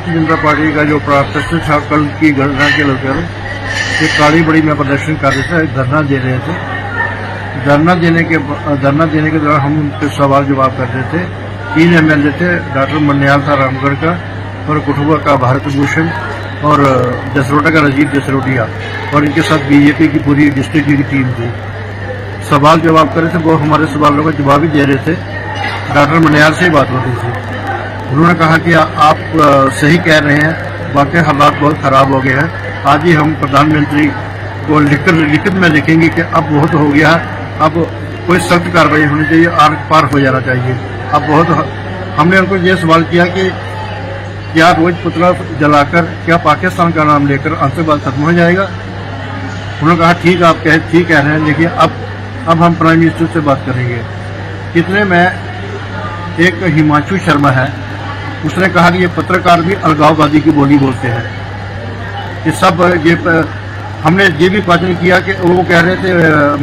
Bharatiya Janata party का जो प्रदर्शन था कल की घटना के लेकर एक काली बड़ी में प्रदर्शन कर रहे थे, धरना दे रहे थे। धरना देने के दौरान हम उनके सवाल जवाब कर रहे थे। 3 MLA थे, डॉक्टर मन्याल था रामगढ़ का, और कठुआ का भारत भूषण, और जसरोटा का राजीव जसरोटिया, और इनके साथ बीजेपी की पूरी डिस्ट्रिक्ट की टीम थी। सवाल जवाब कर रहे थे, वो हमारे सवालों का जवाब ही दे रहे थे। डॉक्टर मन्याल से ही बात हो रही थी। उन्होंने कहा कि आप सही कह रहे हैं, वाकई हालात बहुत खराब हो गए हैं। आज ही हम प्रधानमंत्री को लिखित में लिखेंगे कि अब बहुत हो गया, अब कोई सख्त कार्रवाई होनी चाहिए, आर पार हो जाना चाहिए। अब बहुत हमने उनको ये सवाल किया कि क्या रोज पुतला जलाकर क्या पाकिस्तान का नाम लेकर आतंकवाद खत्म हो जाएगा। उन्होंने कहा ठीक आप ठीक कह रहे हैं, लेकिन अब हम प्राइम मिनिस्टर से बात करेंगे। इतने में एक हिमांशु शर्मा है, उसने कहा कि ये पत्रकार भी अलगाववादी की बोली बोलते हैं। ये सब ये हमने ये भी क्वेश्चन किया कि वो कह रहे थे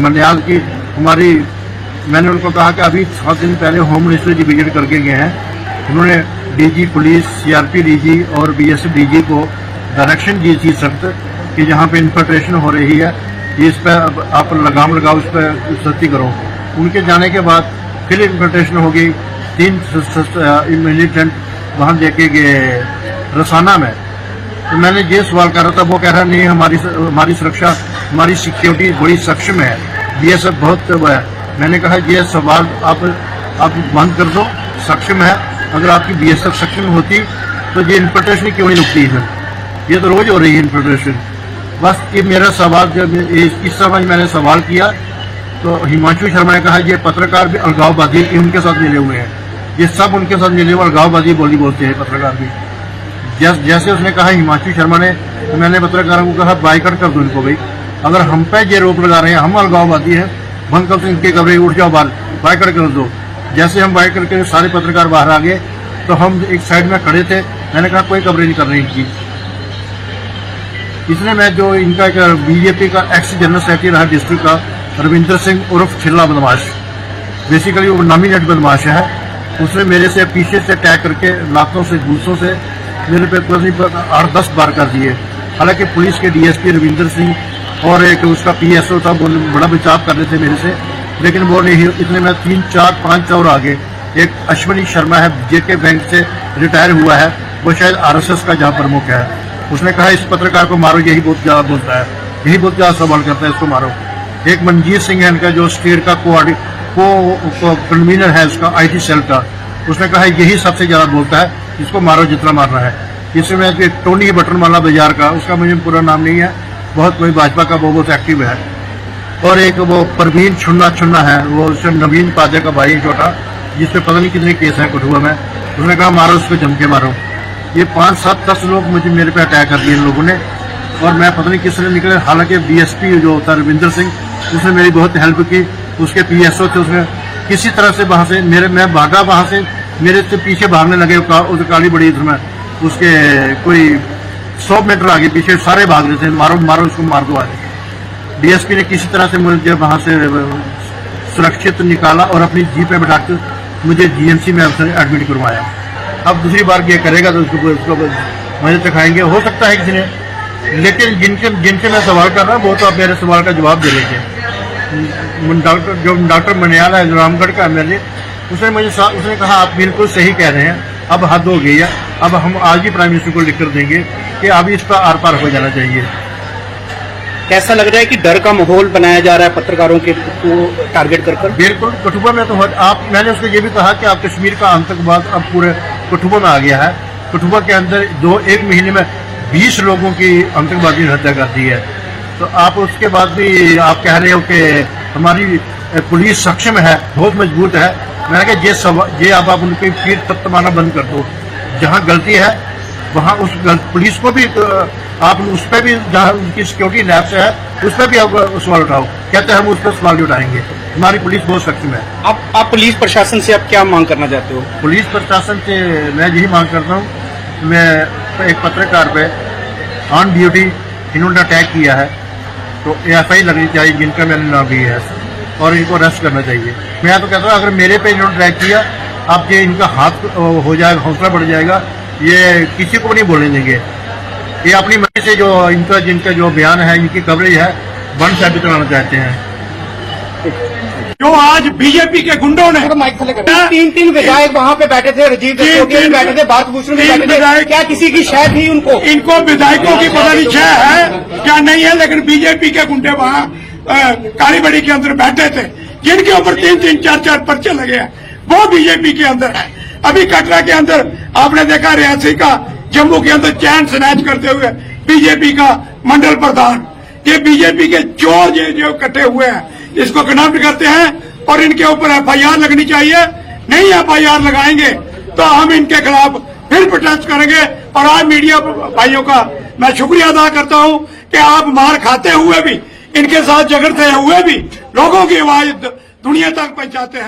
मन्याल की मैंने उनको कहा कि अभी 7 दिन पहले होम मिनिस्टर जी विजिट करके गए हैं। उन्होंने डीजी पुलिस, CRP डीजी और BSF डीजी को डायरेक्शन दी थी सख्त कि जहाँ पे इन्फिल्ट्रेशन हो रही है, इस पर आप लगाम लगाओ, इस पर सख्ती करो। उनके जाने के बाद फिर इन्फिल्ट्रेशन हो गई। 3 मिलिटेंट वहाँ देखे गए रसाना में। तो मैंने ये सवाल कर रहा था, वो कह रहा नहीं हमारी सुरक्षा, हमारी सिक्योरिटी बड़ी सक्षम है, BSF बहुत है। मैंने कहा ये सवाल आप बंद कर दो, सक्षम है। अगर आपकी BSF सक्षम होती तो ये इन्फिल्ट्रेशन क्यों नहीं रुकती है? ये तो रोज हो रही है इन्फिल्ट्रेशन। बस ये मेरा सवाल, जब इस समय मैंने सवाल किया तो हिमांशु शर्मा ने कहा ये पत्रकार भी अलगाववादी उनके साथ मिले हुए हैं, ये सब उनके साथ मिले हुए अलगाववादी बोली बोलते हैं पत्रकार भी। जैसे उसने कहा हिमांशु शर्मा ने, तो मैंने पत्रकारों को कहा बाइकआउट कर दो इनको भाई, अगर हम पे ये रोक लगा रहे हैं, हम अलगाववादी हैं, बंद कर दो इनके कवरेज, उठ जाओ बाहर, बाइकआउट कर दो। जैसे हम बाइक करके सारे पत्रकार बाहर आ गए तो हम एक साइड में खड़े थे। मैंने कहा कोई कवरेज नहीं कर रही इनकी। इसलिए मैं जो इनका बीजेपी का एक्स जनरल सेक्रेटरी रहा डिस्ट्रिक्ट का रविंद्र सिंह उर्फ छिल्ला बदमाश, बेसिकली वो नॉमिनेट बदमाश है, उसने मेरे से पीछे से अटैक करके लातों से घूसों से मेरे पे 8-10 बार कर दिए। हालांकि पुलिस के DSP रविंद्र सिंह और एक उसका PSO था, वो बड़ा बचाव कर रहे थे मेरे से, लेकिन वो नहीं। इतने में 3-4-5 और आगे एक अश्विनी शर्मा है, JK बैंक से रिटायर हुआ है, वो शायद RSS का जहाँ प्रमुख है। उसने कहा इस पत्रकार को मारो, यही बहुत ज्यादा बोलता है, यही बहुत ज्यादा सवाल करता है, इसको मारो। एक मनजीत सिंह है इनका, जो स्टेट का कन्वीनर है उसका IT सेल का, उसने कहा यही सबसे ज्यादा बोलता है, इसको मारो जितना मारना है। इसमें टोनी बटनवाला बाजार का, उसका मुझे पूरा नाम नहीं है, बहुत कोई भाजपा का वो बहुत एक्टिव है। और एक वो परवीन छुन्ना है, वो नवीन पादे का भाई छोटा, जिसपे पता नहीं कितने केस हैं कठुआ में। उसने कहा मारो उसको, जम के मारो। ये 5-7-10 लोग मेरे पे अटैक कर दिए इन लोगों ने, और मैं पता नहीं किस तरह निकले। हालांकि DSP जो होता है रविंद्र सिंह, उसने मेरी बहुत हेल्प की। उसके PSO थे, उसने किसी तरह से वहां से मैं भागा, वहां से मेरे से पीछे भागने लगे। उस काली बड़ी इधर में उसके कोई 100 मीटर आगे पीछे सारे भाग रहे थे, मारो मारो उसको, मार दो आगे। DSP ने किसी तरह से मुझे वहां से सुरक्षित निकाला और अपनी जीप पे बैठाकर मुझे GMC में एडमिट करवाया। अब दूसरी बार ये करेगा तो उसको मजे चखाएंगे, हो सकता है किसी ने, लेकिन जिनसे मैं सवाल कर रहा हूँ वो तो अब मेरे सवाल का जवाब दे रहे थे। डॉक्टर मन्याल है रामगढ़ का MLA, उसने कहा आप बिल्कुल सही कह रहे हैं, अब हद हो गई है, अब हम आज ही प्राइम मिनिस्टर को लिख कर देंगे कि अब इस पर आर पार हो जाना चाहिए। कैसा लग रहा है कि डर का माहौल बनाया जा रहा है पत्रकारों के को टारगेट कर? बिल्कुल, कठुआ में तो मैंने उसको ये भी कहा कि आप कश्मीर का आतंकवाद अब पूरे कठुआ में आ गया है। कठुआ के अंदर 1 महीने में 20 लोगों की आतंकवादी ने हत्या कर दी है। तो आप उसके बाद भी आप कह रहे हो कि हमारी पुलिस सक्षम है, बहुत मजबूत है। मैंने कहा ये आप उनकी फिर तख्त मारना बंद कर दो। जहाँ गलती है वहाँ उस पुलिस को भी आप उस पर भी, जहाँ उनकी सिक्योरिटी लैब से है उस पर भी आप सवाल उठाओ। कहते हैं हम उस पर सवाल उठाएंगे, हमारी पुलिस बहुत सक्षम है। आप पुलिस प्रशासन से आप क्या मांग करना चाहते हो? पुलिस प्रशासन से मैं यही मांग करता हूँ, मैं एक पत्रकार पे ऑन ड्यूटी इन्होंने अटैक किया है तो AFI लगनी चाहिए, जिनका मैंने नाम भी है, और इनको अरेस्ट करना चाहिए। मैं तो कहता हूँ अगर मेरे पे इन्होंने अटैक किया, अब ये इनका हाथ हो जाएगा, हौसला बढ़ जाएगा, ये किसी को भी नहीं बोलने देंगे। ये अपनी मर्जी से जो इनका जिनका जो बयान है, इनकी कवरेज है, बंद साबित कराना चाहते हैं। जो आज बीजेपी के गुंडों ने तीन विधायक वहाँ पे बैठे थे, राजीव जसरोटिया भी बैठे थे, भारत भूषण भी बैठे थे, क्या किसी की शय थी उनको? इनको विधायकों की पता नहीं शय है क्या नहीं है, लेकिन बीजेपी के गुंडे वहाँ कालीबड़ी के अंदर बैठे थे, जिनके ऊपर 3-3, 4-4 पर्चे लगे हैं, वो बीजेपी के अंदर है। अभी कटरा के अंदर आपने देखा रियासी का, जम्मू के अंदर चैन स्नैच करते हुए बीजेपी का मंडल प्रधान, ये बीजेपी के चोर ये जो कटे हुए हैं, इसको कंडेम करते हैं और इनके ऊपर एफआईआर लगनी चाहिए। नहीं एफआईआर लगाएंगे तो हम इनके खिलाफ फिर प्रोटेस्ट करेंगे। और आज मीडिया भाइयों का मैं शुक्रिया अदा करता हूं कि आप मार खाते हुए भी, इनके साथ झगड़ते हुए भी लोगों की आवाज दुनिया तक पहुंचाते हैं।